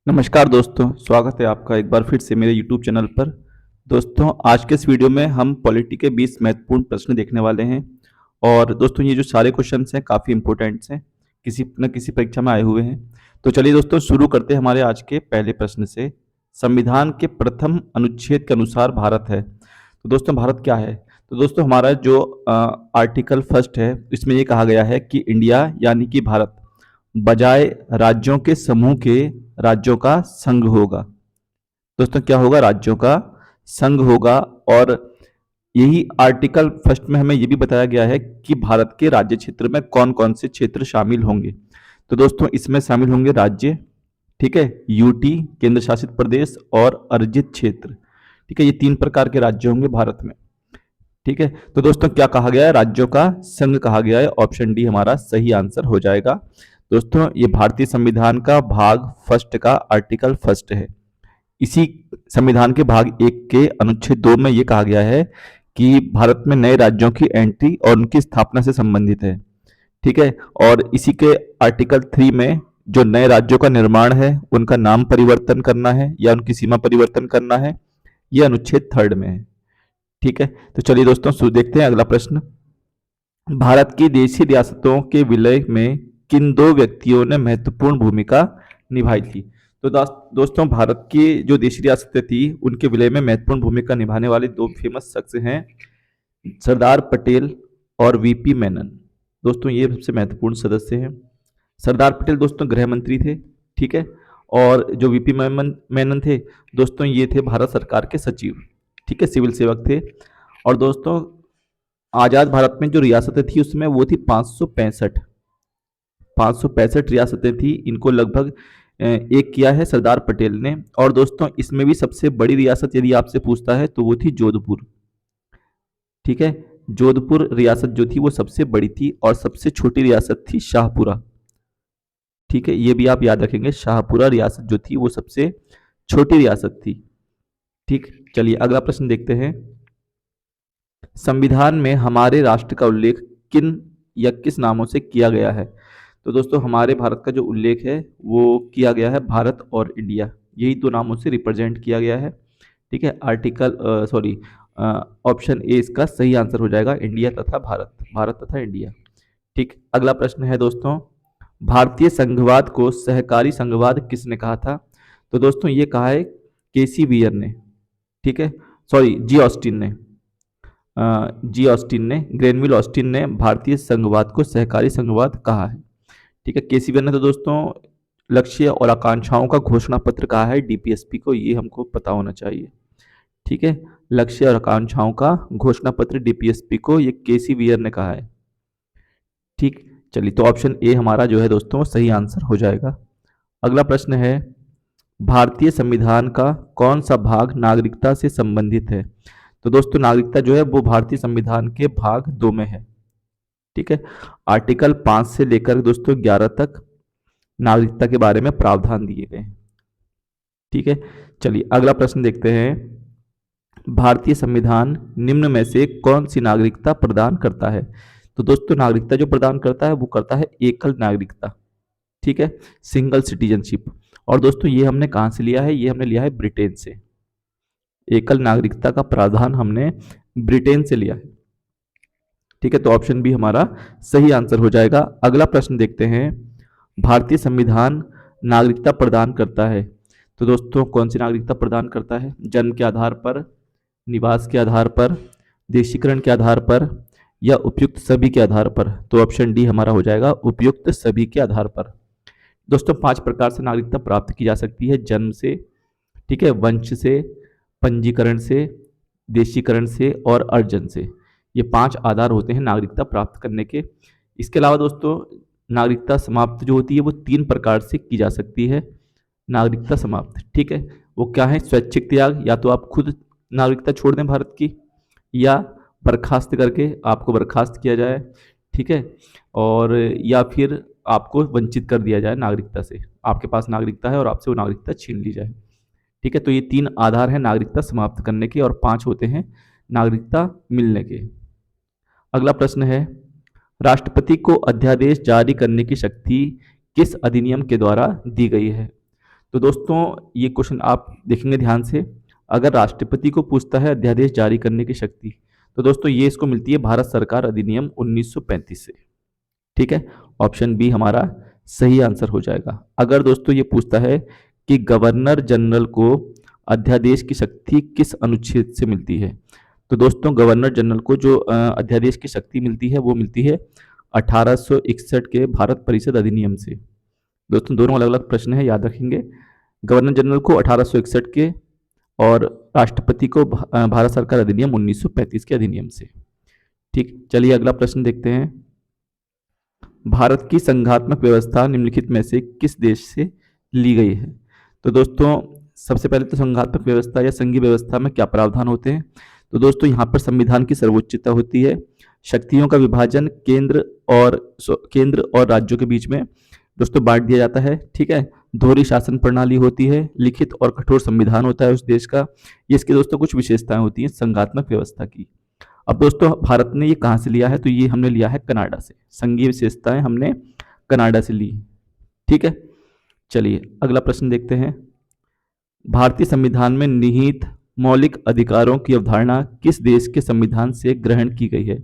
नमस्कार दोस्तों, स्वागत है आपका एक बार फिर से मेरे यूट्यूब चैनल पर। दोस्तों, आज के इस वीडियो में हम पॉलिटी के 20 महत्वपूर्ण प्रश्न देखने वाले हैं। और दोस्तों, ये जो सारे क्वेश्चंस हैं काफ़ी इंपॉर्टेंट्स हैं, किसी न किसी परीक्षा में आए हुए हैं। तो चलिए दोस्तों, शुरू करते हैं हमारे आज के पहले प्रश्न से। संविधान के प्रथम अनुच्छेद के अनुसार भारत है। तो दोस्तों, भारत क्या है? तो दोस्तों, हमारा जो आर्टिकल फर्स्ट है, इसमें ये कहा गया है कि इंडिया यानी कि भारत बजाय राज्यों के समूह के राज्यों का संघ होगा। दोस्तों, क्या होगा? राज्यों का संघ होगा। और यही आर्टिकल फर्स्ट में हमें यह भी बताया गया है कि भारत के राज्य क्षेत्र में कौन कौन से क्षेत्र शामिल होंगे। तो दोस्तों, इसमें शामिल होंगे राज्य, ठीक है, यूटी केंद्र शासित प्रदेश और अर्जित क्षेत्र। ठीक है, ये तीन प्रकार के राज्य होंगे भारत में। ठीक है, तो दोस्तों क्या कहा गया है? राज्यों का संघ कहा गया है। ऑप्शन डी हमारा सही आंसर हो जाएगा। दोस्तों, ये भारतीय संविधान का भाग फर्स्ट का आर्टिकल फर्स्ट है। इसी संविधान के भाग एक के अनुच्छेद 2 में यह कहा गया है कि भारत में नए राज्यों की एंट्री और उनकी स्थापना से संबंधित है। ठीक है, और इसी के आर्टिकल 3 में जो नए राज्यों का निर्माण है, उनका नाम परिवर्तन करना है या उनकी सीमा परिवर्तन करना है, यह अनुच्छेद 3 में है। ठीक है, तो चलिए दोस्तों देखते हैं अगला प्रश्न। भारत की देशी रियासतों के विलय में किन दो व्यक्तियों ने महत्वपूर्ण भूमिका निभाई थी? तो दोस्तों, भारत की जो देशी रियासतें थी, उनके विलय में महत्वपूर्ण भूमिका निभाने वाले दो फेमस शख्स हैं, सरदार पटेल और वीपी मेनन। दोस्तों, ये सबसे महत्वपूर्ण सदस्य हैं। सरदार पटेल दोस्तों गृह मंत्री थे, ठीक है, और जो वीपी मेनन थे दोस्तों, ये थे भारत सरकार के सचिव, ठीक है, सिविल सेवक थे। और दोस्तों, आजाद भारत में जो रियासतें थी उसमें वो थी 565 रियासतें थी। इनको लगभग एक किया है सरदार पटेल ने। और दोस्तों, इसमें भी सबसे बड़ी रियासत यदि आपसे पूछता है तो वो थी जोधपुर। ठीक है, जोधपुर रियासत जो थी वो सबसे बड़ी थी और सबसे छोटी रियासत थी शाहपुरा। ठीक है, ये भी आप याद रखेंगे, शाहपुरा रियासत जो थी वो सबसे छोटी रियासत थी। ठीक, चलिए अगला प्रश्न देखते हैं। संविधान में हमारे राष्ट्र का उल्लेख किन या किस नामों से किया गया है? तो दोस्तों, हमारे भारत का जो उल्लेख है वो किया गया है भारत और इंडिया, यही दो नामों से रिप्रेजेंट किया गया है। ठीक है, ऑप्शन ए इसका सही आंसर हो जाएगा, इंडिया तथा भारत, भारत तथा इंडिया। ठीक, अगला प्रश्न है दोस्तों, भारतीय संघवाद को सहकारी संघवाद किसने कहा था? तो दोस्तों, ये कहा है केसी बियर ने, ठीक है, सॉरी जी ऑस्टिन ने, ग्रेनविल ऑस्टिन ने भारतीय संघवाद को सहकारी संघवाद कहा है। ठीक है, केसी बियर ने तो दोस्तों लक्ष्य और आकांक्षाओं का घोषणा पत्र कहा है डीपीएसपी को, ये हमको पता होना चाहिए। ठीक है, लक्ष्य और आकांक्षाओं का घोषणा पत्र डीपीएसपी को ये केसी बियर ने कहा है। ठीक, चलिए तो ऑप्शन ए हमारा जो है दोस्तों वो सही आंसर हो जाएगा। अगला प्रश्न है, भारतीय संविधान का कौन सा भाग नागरिकता से संबंधित है? तो दोस्तों, नागरिकता जो है वो भारतीय संविधान के भाग 2 में है। ठीक है, आर्टिकल 5 से लेकर दोस्तों 11 तक नागरिकता के बारे में प्रावधान दिए गए हैं। ठीक है, चलिए अगला प्रश्न देखते हैं। भारतीय संविधान निम्न में से कौन सी नागरिकता प्रदान करता है? तो दोस्तों, नागरिकता जो प्रदान करता है वो करता है एकल नागरिकता, ठीक है, सिंगल सिटीजनशिप। और दोस्तों, ये हमने कहां से लिया है? ये हमने लिया है ब्रिटेन से। एकल नागरिकता का प्रावधान हमने ब्रिटेन से लिया है। ठीक है, तो ऑप्शन बी हमारा सही आंसर हो जाएगा। अगला प्रश्न देखते हैं, भारतीय संविधान नागरिकता प्रदान करता है, तो दोस्तों कौन सी नागरिकता प्रदान करता है? जन्म के आधार पर, निवास के आधार पर, देशीकरण के आधार पर या उपयुक्त सभी के आधार पर? तो ऑप्शन डी हमारा हो जाएगा उपयुक्त सभी के आधार पर। दोस्तों, 5 प्रकार से नागरिकता प्राप्त की जा सकती है, जन्म से, ठीक है, वंश से, पंजीकरण से, देशीकरण से और अर्जन से। ये 5 आधार होते हैं नागरिकता प्राप्त करने के। इसके अलावा दोस्तों, नागरिकता समाप्त जो होती है वो 3 प्रकार से की जा सकती है। नागरिकता समाप्त, ठीक है, वो क्या है? स्वैच्छिक त्याग, या तो आप खुद नागरिकता छोड़ दें भारत की, या बर्खास्त करके आपको बर्खास्त किया जाए, ठीक है, और या फिर आपको वंचित कर दिया जाए नागरिकता से, आपके पास नागरिकता है और आपसे वो नागरिकता छीन ली जाए। ठीक है, तो ये 3 आधार हैं नागरिकता समाप्त करने के और 5 होते हैं नागरिकता मिलने के। अगला प्रश्न है, राष्ट्रपति को अध्यादेश जारी करने की शक्ति किस अधिनियम के द्वारा दी गई है? तो दोस्तों ये क्वेश्चन आप देखेंगे ध्यान से, अगर राष्ट्रपति को पूछता है अध्यादेश जारी करने की शक्ति, तो दोस्तों ये इसको मिलती है भारत सरकार अधिनियम 1935 से। ठीक है, ऑप्शन बी हमारा सही आंसर हो जाएगा। अगर दोस्तों ये पूछता है कि गवर्नर जनरल को अध्यादेश की शक्ति किस अनुच्छेद से मिलती है, तो दोस्तों गवर्नर जनरल को जो अध्यादेश की शक्ति मिलती है वो मिलती है 1861 के भारत परिषद अधिनियम से। दोस्तों दोनों अलग अलग प्रश्न है, याद रखेंगे। गवर्नर जनरल को 1861 के और राष्ट्रपति को भारत सरकार अधिनियम 1935 के अधिनियम से। ठीक, चलिए अगला प्रश्न देखते हैं। भारत की संघात्मक व्यवस्था निम्नलिखित में से किस देश से ली गई है? तो दोस्तों सबसे पहले तो संघात्मक व्यवस्था या संघीय व्यवस्था में क्या प्रावधान होते हैं? तो दोस्तों यहाँ पर संविधान की सर्वोच्चता होती है, शक्तियों का विभाजन केंद्र और राज्यों के बीच में दोस्तों बांट दिया जाता है। ठीक है, दोहरी शासन प्रणाली होती है, लिखित और कठोर संविधान होता है उस देश का। ये इसके दोस्तों कुछ विशेषताएं होती हैं संघात्मक व्यवस्था की। अब दोस्तों भारत ने ये कहाँ से लिया है? तो ये हमने लिया है कनाडा से। संघीय विशेषताएं हमने कनाडा से ली। ठीक है, चलिए अगला प्रश्न देखते हैं। भारतीय संविधान में निहित मौलिक अधिकारों की अवधारणा किस देश के संविधान से ग्रहण की गई है?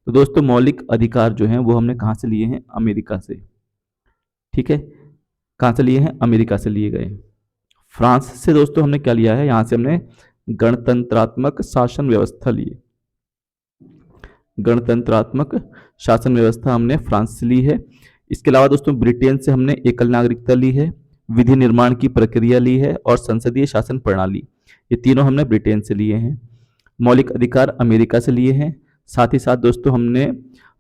तो दोस्तों मौलिक अधिकार जो हैं वो हमने कहाँ से लिए हैं? अमेरिका से। ठीक है, कहाँ से लिए हैं? अमेरिका से लिए गए। फ्रांस से दोस्तों हमने क्या लिया है? यहाँ से हमने गणतंत्रात्मक शासन व्यवस्था ली। गणतंत्रात्मक शासन व्यवस्था हमने फ्रांस से ली है। इसके अलावा दोस्तों ब्रिटेन से हमने एकल नागरिकता ली है, विधि निर्माण की प्रक्रिया ली है और संसदीय शासन प्रणाली, ये तीनों हमने ब्रिटेन से लिए हैं। मौलिक अधिकार अमेरिका से लिए हैं। साथ ही साथ दोस्तों हमने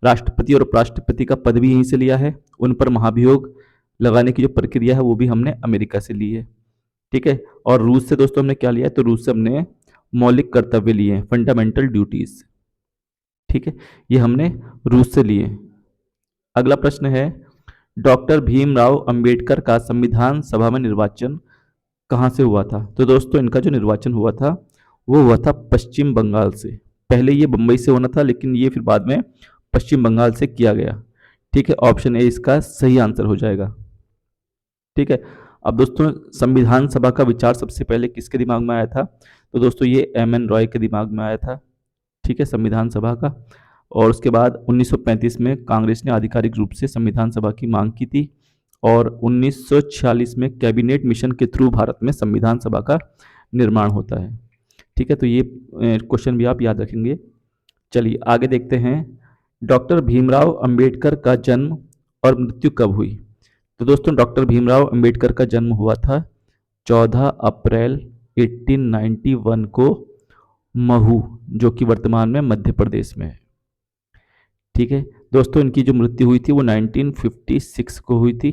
राष्ट्रपति और उपराष्ट्रपति का पद भी यहीं से लिया है। उन पर महाभियोग लगाने की जो प्रक्रिया है वो भी हमने अमेरिका से ली है। ठीक है, और रूस से दोस्तों हमने क्या लिया है? तो रूस से हमने मौलिक कर्तव्य लिए हैं, फंडामेंटल ड्यूटीज। ठीक है, ये हमने रूस से लिए। अगला प्रश्न है, डॉक्टर भीमराव अंबेडकर का संविधान सभा में निर्वाचन कहाँ से हुआ था? तो दोस्तों इनका जो निर्वाचन हुआ था वो हुआ था पश्चिम बंगाल से। पहले ये बंबई से होना था, लेकिन ये फिर बाद में पश्चिम बंगाल से किया गया। ठीक है, ऑप्शन ए इसका सही आंसर हो जाएगा। ठीक है, अब दोस्तों संविधान सभा का विचार सबसे पहले किसके दिमाग में आया था? तो दोस्तों ये एम.एन. रॉय के दिमाग में आया था। ठीक है, संविधान सभा का। और उसके बाद 1935 में कांग्रेस ने आधिकारिक रूप से संविधान सभा की मांग की थी और 1946 में कैबिनेट मिशन के थ्रू भारत में संविधान सभा का निर्माण होता है। ठीक है, तो ये क्वेश्चन भी आप याद रखेंगे। चलिए आगे देखते हैं, डॉक्टर भीमराव अंबेडकर का जन्म और मृत्यु कब हुई? तो दोस्तों डॉक्टर भीमराव अंबेडकर का जन्म हुआ था 14 अप्रैल 1891 को महू, जो कि वर्तमान में मध्य प्रदेश में है। ठीक है दोस्तों, इनकी जो मृत्यु हुई थी वो 1956 को हुई थी।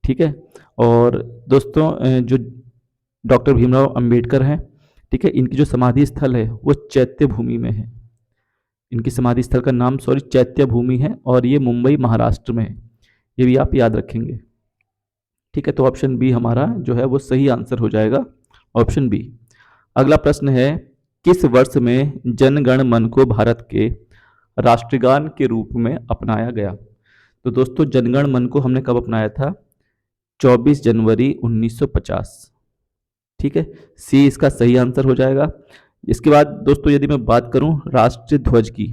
ठीक है, और दोस्तों जो डॉक्टर भीमराव अंबेडकर हैं, ठीक है, इनकी जो समाधि स्थल है वो चैत्य भूमि में है। इनकी समाधि स्थल का नाम चैत्य भूमि है और ये मुंबई महाराष्ट्र में है। ये भी आप याद रखेंगे। ठीक है, तो ऑप्शन बी हमारा जो है वो सही आंसर हो जाएगा, ऑप्शन बी। अगला प्रश्न है, किस वर्ष में जन गण मन को भारत के राष्ट्रगान के रूप में अपनाया गया? तो दोस्तों जनगण मन को हमने कब अपनाया था? 24 जनवरी 1950। ठीक है, सी इसका सही आंसर हो जाएगा। इसके बाद दोस्तों यदि मैं बात करूं राष्ट्रीय ध्वज की,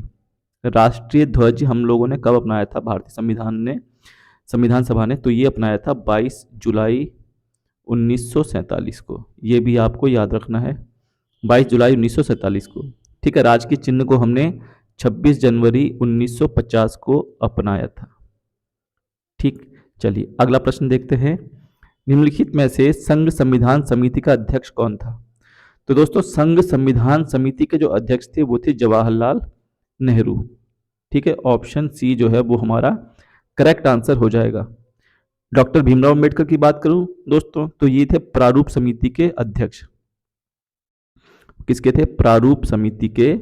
राष्ट्रीय ध्वज हम लोगों ने कब अपनाया था भारतीय संविधान सभा ने? तो ये अपनाया था 22 जुलाई 1947 को। ये भी आपको याद रखना है, 22 जुलाई 1947 को। ठीक है, राजकीय चिन्ह को हमने 26 जनवरी 1950 को अपनाया था। ठीक, चलिए अगला प्रश्न देखते हैं, निम्नलिखित में से संघ संविधान समिति का अध्यक्ष कौन था? तो दोस्तों संघ संविधान समिति के जो अध्यक्ष थे वो थे जवाहरलाल नेहरू। ठीक है, ऑप्शन सी जो है वो हमारा करेक्ट आंसर हो जाएगा। डॉक्टर भीमराव अंबेडकर की बात करूं दोस्तों तो ये थे प्रारूप समिति के अध्यक्ष। किसके थे? प्रारूप समिति के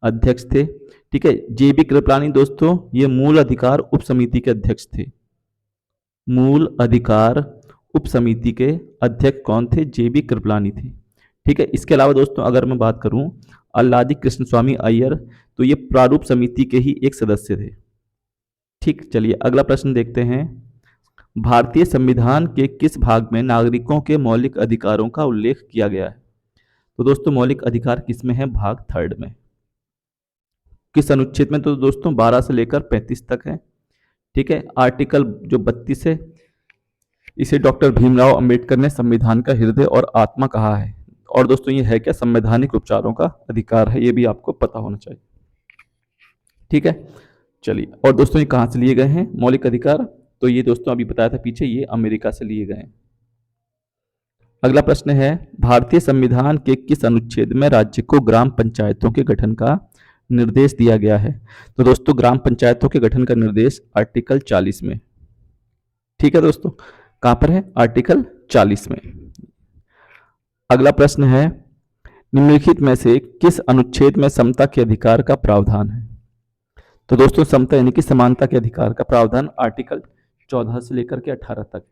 अध्यक्ष थे। ठीक है, जे.बी. कृपलानी दोस्तों ये मूल अधिकार उप समिति के अध्यक्ष थे। मूल अधिकार उप समिति के अध्यक्ष कौन थे? जे.बी. कृपलानी थे। ठीक है, इसके अलावा दोस्तों अगर मैं बात करूं अल्लादी कृष्ण स्वामी अय्यर, तो ये प्रारूप समिति के ही एक सदस्य थे। ठीक, चलिए अगला प्रश्न देखते हैं, भारतीय संविधान के किस भाग में नागरिकों के मौलिक अधिकारों का उल्लेख किया गया है? तो दोस्तों मौलिक अधिकार किसमें है? भाग 3 में। किस अनुच्छेद में? तो दोस्तों 12 से लेकर 35 तक है। ठीक है, आर्टिकल जो 32 है, इसे डॉक्टर भीमराव अंबेडकर ने संविधान का हृदय और आत्मा कहा है। और दोस्तों ये है क्या? संवैधानिक उपचारों का अधिकार है, ये भी आपको पता होना चाहिए। ठीक है, चलिए। और दोस्तों ये कहाँ से लिए गए हैं मौलिक अधिकार? तो ये दोस्तों अभी बताया था पीछे, ये अमेरिका से लिए गए हैं। अगला प्रश्न है, भारतीय संविधान के किस अनुच्छेद में राज्य को ग्राम पंचायतों के गठन का निर्देश दिया गया है? तो दोस्तों ग्राम पंचायतों के गठन का निर्देश आर्टिकल 40 में। ठीक है दोस्तों, कहां पर है? आर्टिकल 40 में। अगला प्रश्न है, निम्नलिखित में से किस अनुच्छेद में समता के अधिकार का प्रावधान है? तो दोस्तों समता यानी कि समानता के अधिकार का प्रावधान आर्टिकल 14 से लेकर के 18 तक।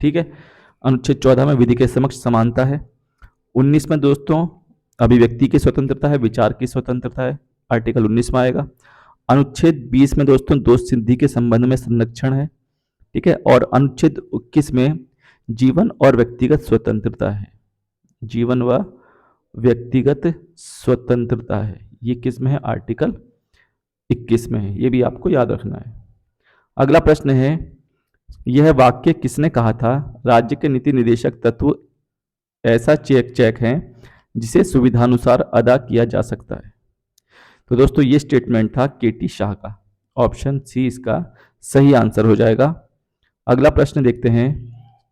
ठीक है, अनुच्छेद 14 में विधि के समक्ष समानता है। 19 में दोस्तों अभिव्यक्ति की स्वतंत्रता है, विचार की स्वतंत्रता है, आर्टिकल 19 में आएगा। अनुच्छेद 20 में दोस्तों दोष सिद्धि के संबंध में संरक्षण है। ठीक है, और अनुच्छेद 21 में जीवन और व्यक्तिगत स्वतंत्रता है। जीवन व व्यक्तिगत स्वतंत्रता है, ये किस में है? आर्टिकल 21 में है, ये भी आपको याद रखना है। अगला प्रश्न है, यह वाक्य किसने कहा था? राज्य के नीति निदेशक तत्व ऐसा चेक है जिसे सुविधानुसार अदा किया जा सकता है। तो दोस्तों ये स्टेटमेंट था केटी शाह का। ऑप्शन सी इसका सही आंसर हो जाएगा। अगला प्रश्न देखते हैं,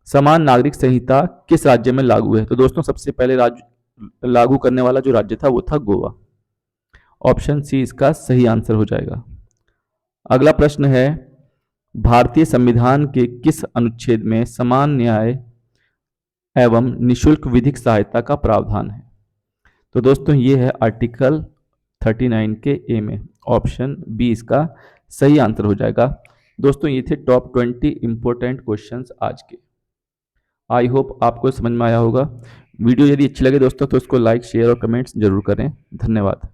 समान नागरिक संहिता किस राज्य में लागू है? तो दोस्तों सबसे पहले लागू करने वाला जो राज्य था वो था गोवा। ऑप्शन सी इसका सही आंसर हो जाएगा। अगला प्रश्न है, भारतीय संविधान के किस अनुच्छेद में समान न्याय एवं निशुल्क विधिक सहायता का प्रावधान है? तो दोस्तों ये है आर्टिकल 39 के ए में। ऑप्शन बी इसका सही आंसर हो जाएगा। दोस्तों ये थे टॉप 20 इंपॉर्टेंट क्वेश्चंस आज के। आई होप आपको समझ में आया होगा। वीडियो यदि अच्छी लगे दोस्तों तो उसको लाइक, शेयर और कमेंट्स जरूर करें। धन्यवाद।